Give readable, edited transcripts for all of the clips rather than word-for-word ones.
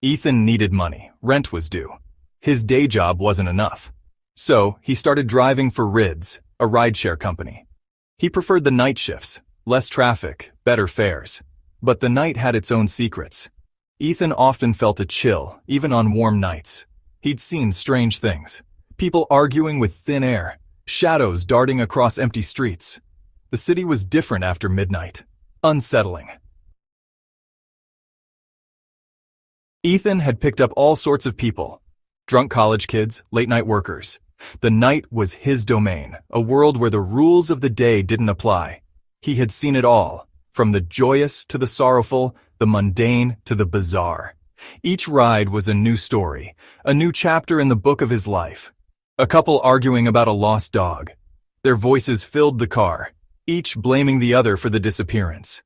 Ethan needed money. Rent was due. His day job wasn't enough. So, he started driving for Rids, a rideshare company. He preferred the night shifts, less traffic, better fares. But the night had its own secrets. Ethan often felt a chill, even on warm nights. He'd seen strange things. People arguing with thin air, shadows darting across empty streets. The city was different after midnight. Unsettling. Ethan had picked up all sorts of people. Drunk college kids, late-night workers. The night was his domain, a world where the rules of the day didn't apply. He had seen it all, from the joyous to the sorrowful, the mundane to the bizarre. Each ride was a new story, a new chapter in the book of his life. A couple arguing about a lost dog. Their voices filled the car, each blaming the other for the disappearance.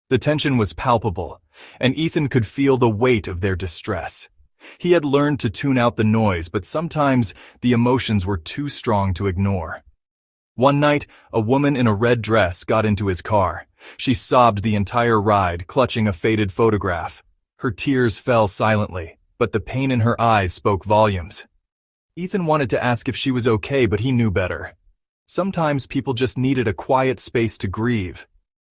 The tension was palpable, and Ethan could feel the weight of their distress. He had learned to tune out the noise, but sometimes the emotions were too strong to ignore. One night, a woman in a red dress got into his car. She sobbed the entire ride, clutching a faded photograph. Her tears fell silently, but the pain in her eyes spoke volumes. Ethan wanted to ask if she was okay, but he knew better. Sometimes people just needed a quiet space to grieve.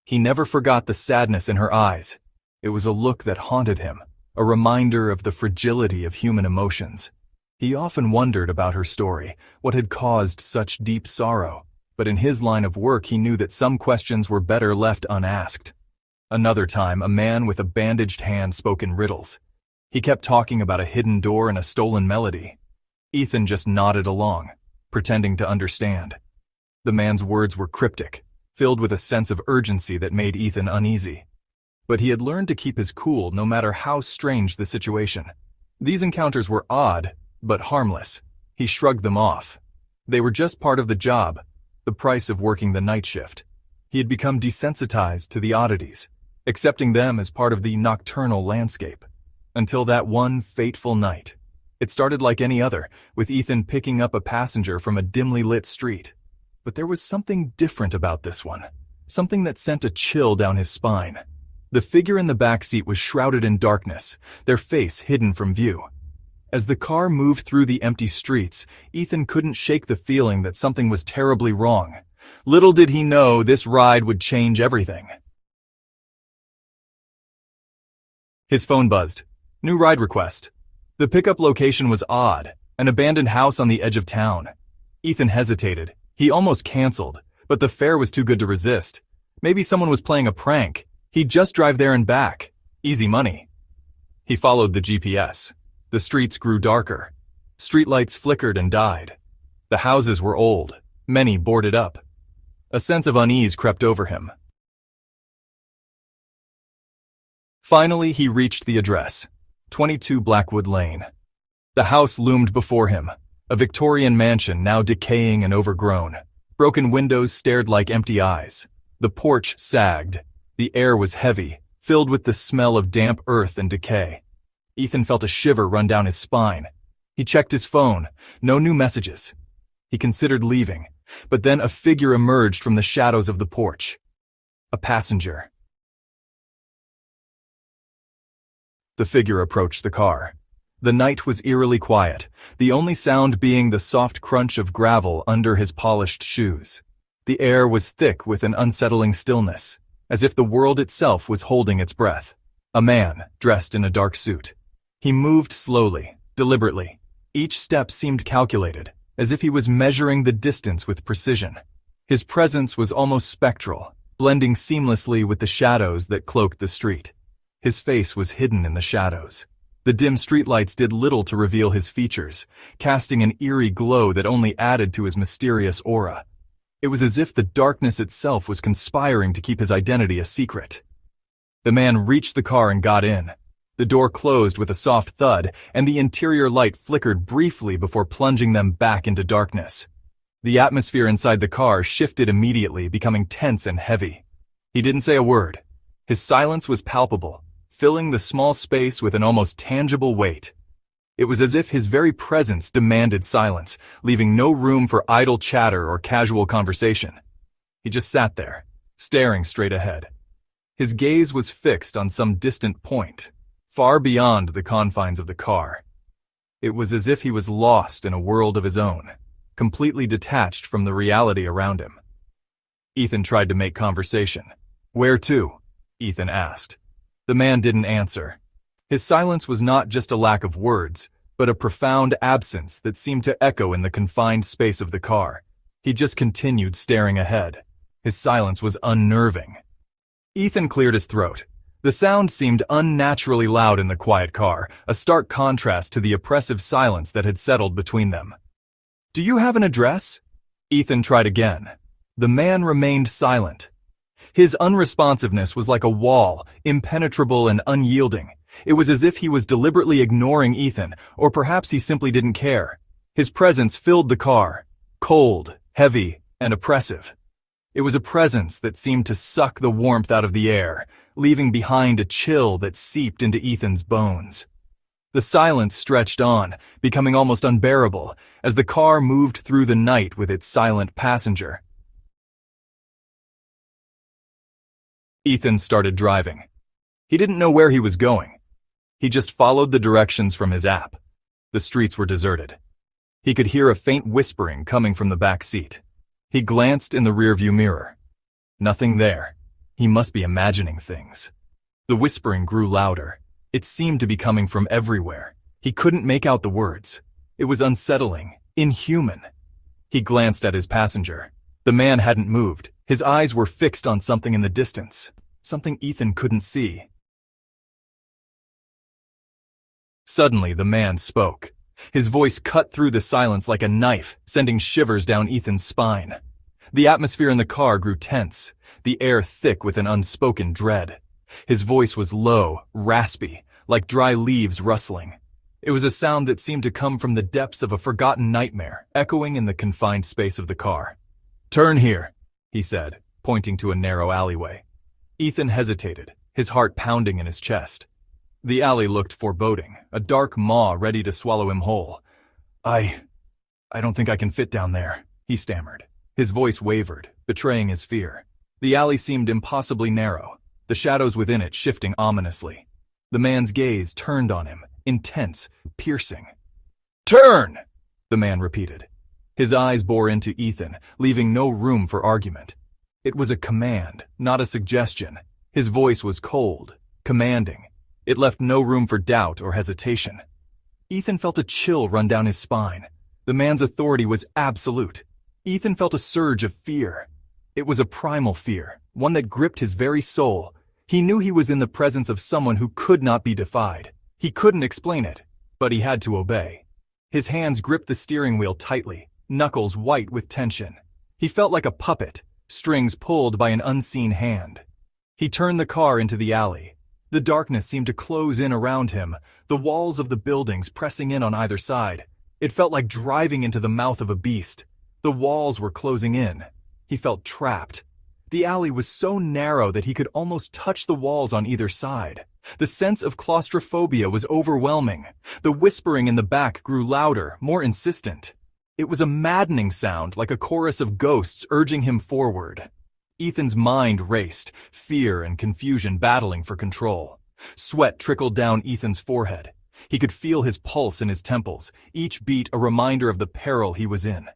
He never forgot the sadness in her eyes. It was a look that haunted him, a reminder of the fragility of human emotions. He often wondered about her story, what had caused such deep sorrow. But in his line of work, he knew that some questions were better left unasked. Another time, a man with a bandaged hand spoke in riddles. He kept talking about a hidden door and a stolen melody. Ethan just nodded along, pretending to understand. The man's words were cryptic, filled with a sense of urgency that made Ethan uneasy. But he had learned to keep his cool no matter how strange the situation. These encounters were odd, but harmless. He shrugged them off. They were just part of the job, the price of working the night shift. He had become desensitized to the oddities, accepting them as part of the nocturnal landscape. Until that one fateful night. It started like any other, with Ethan picking up a passenger from a dimly lit street. But there was something different about this one, something that sent a chill down his spine. The figure in the back seat was shrouded in darkness, their face hidden from view. As the car moved through the empty streets, Ethan couldn't shake the feeling that something was terribly wrong. Little did he know this ride would change everything. His phone buzzed. New ride request. The pickup location was odd, an abandoned house on the edge of town. Ethan hesitated. He almost canceled, but the fare was too good to resist. Maybe someone was playing a prank. He'd just drive there and back. Easy money. He followed the GPS. The streets grew darker. Streetlights flickered and died. The houses were old, many boarded up. A sense of unease crept over him. Finally, he reached the address, 22 Blackwood Lane. The house loomed before him, a Victorian mansion now decaying and overgrown. Broken windows stared like empty eyes. The porch sagged. The air was heavy, filled with the smell of damp earth and decay. Ethan felt a shiver run down his spine. He checked his phone. No new messages. He considered leaving, but then a figure emerged from the shadows of the porch. A passenger. The figure approached the car. The night was eerily quiet, the only sound being the soft crunch of gravel under his polished shoes. The air was thick with an unsettling stillness, as if the world itself was holding its breath. A man, dressed in a dark suit. He moved slowly, deliberately. Each step seemed calculated, as if he was measuring the distance with precision. His presence was almost spectral, blending seamlessly with the shadows that cloaked the street. His face was hidden in the shadows. The dim streetlights did little to reveal his features, casting an eerie glow that only added to his mysterious aura. It was as if the darkness itself was conspiring to keep his identity a secret. The man reached the car and got in. The door closed with a soft thud, and the interior light flickered briefly before plunging them back into darkness. The atmosphere inside the car shifted immediately, becoming tense and heavy. He didn't say a word. His silence was palpable, filling the small space with an almost tangible weight. It was as if his very presence demanded silence, leaving no room for idle chatter or casual conversation. He just sat there, staring straight ahead. His gaze was fixed on some distant point, far beyond the confines of the car. It was as if he was lost in a world of his own, completely detached from the reality around him. Ethan tried to make conversation. "Where to?" Ethan asked. The man didn't answer. His silence was not just a lack of words, but a profound absence that seemed to echo in the confined space of the car. He just continued staring ahead. His silence was unnerving. Ethan cleared his throat. The sound seemed unnaturally loud in the quiet car, a stark contrast to the oppressive silence that had settled between them. "Do you have an address?" Ethan tried again. The man remained silent. His unresponsiveness was like a wall, impenetrable and unyielding. It was as if he was deliberately ignoring Ethan, or perhaps he simply didn't care. His presence filled the car, cold, heavy, and oppressive. It was a presence that seemed to suck the warmth out of the air, leaving behind a chill that seeped into Ethan's bones. The silence stretched on, becoming almost unbearable, as the car moved through the night with its silent passenger. Ethan started driving. He didn't know where he was going. He just followed the directions from his app. The streets were deserted. He could hear a faint whispering coming from the back seat. He glanced in the rearview mirror. Nothing there. He must be imagining things. The whispering grew louder. It seemed to be coming from everywhere. He couldn't make out the words. It was unsettling, inhuman. He glanced at his passenger. The man hadn't moved. His eyes were fixed on something in the distance, something Ethan couldn't see. Suddenly, the man spoke. His voice cut through the silence like a knife, sending shivers down Ethan's spine. The atmosphere in the car grew tense, the air thick with an unspoken dread. His voice was low, raspy, like dry leaves rustling. It was a sound that seemed to come from the depths of a forgotten nightmare, echoing in the confined space of the car. "Turn here," he said, pointing to a narrow alleyway. Ethan hesitated, his heart pounding in his chest. The alley looked foreboding, a dark maw ready to swallow him whole. I don't think I can fit down there," he stammered. His voice wavered, betraying his fear. The alley seemed impossibly narrow, the shadows within it shifting ominously. The man's gaze turned on him, intense, piercing. "Turn!" the man repeated. His eyes bore into Ethan, leaving no room for argument. It was a command, not a suggestion. His voice was cold, commanding. It left no room for doubt or hesitation. Ethan felt a chill run down his spine. The man's authority was absolute. Ethan felt a surge of fear. It was a primal fear, one that gripped his very soul. He knew he was in the presence of someone who could not be defied. He couldn't explain it, but he had to obey. His hands gripped the steering wheel tightly, knuckles white with tension. He felt like a puppet, strings pulled by an unseen hand. He turned the car into the alley. The darkness seemed to close in around him, the walls of the buildings pressing in on either side. It felt like driving into the mouth of a beast. The walls were closing in. He felt trapped. The alley was so narrow that he could almost touch the walls on either side. The sense of claustrophobia was overwhelming. The whispering in the back grew louder, more insistent. It was a maddening sound, like a chorus of ghosts urging him forward. Ethan's mind raced, fear and confusion battling for control. Sweat trickled down Ethan's forehead. He could feel his pulse in his temples, each beat a reminder of the peril he was in.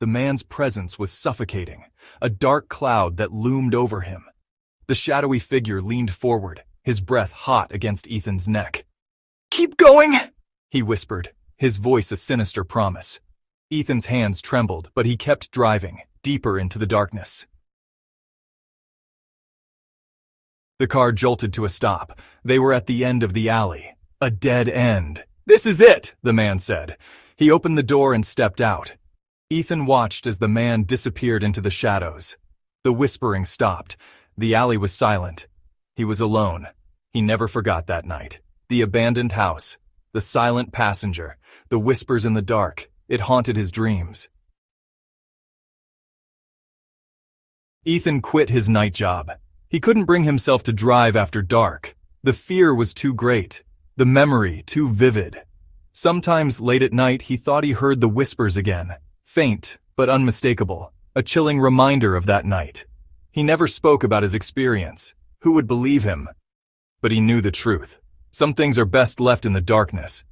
The man's presence was suffocating, a dark cloud that loomed over him. The shadowy figure leaned forward, his breath hot against Ethan's neck. "Keep going," he whispered, his voice a sinister promise. Ethan's hands trembled, but he kept driving, deeper into the darkness. The car jolted to a stop. They were at the end of the alley. A dead end. "This is it," the man said. He opened the door and stepped out. Ethan watched as the man disappeared into the shadows. The whispering stopped. The alley was silent. He was alone. He never forgot that night. The abandoned house, the silent passenger, the whispers in the dark. It haunted his dreams. Ethan quit his night job. He couldn't bring himself to drive after dark. The fear was too great, the memory too vivid. Sometimes late at night he thought he heard the whispers again, faint but unmistakable, a chilling reminder of that night. He never spoke about his experience. Who would believe him? But he knew the truth. Some things are best left in the darkness,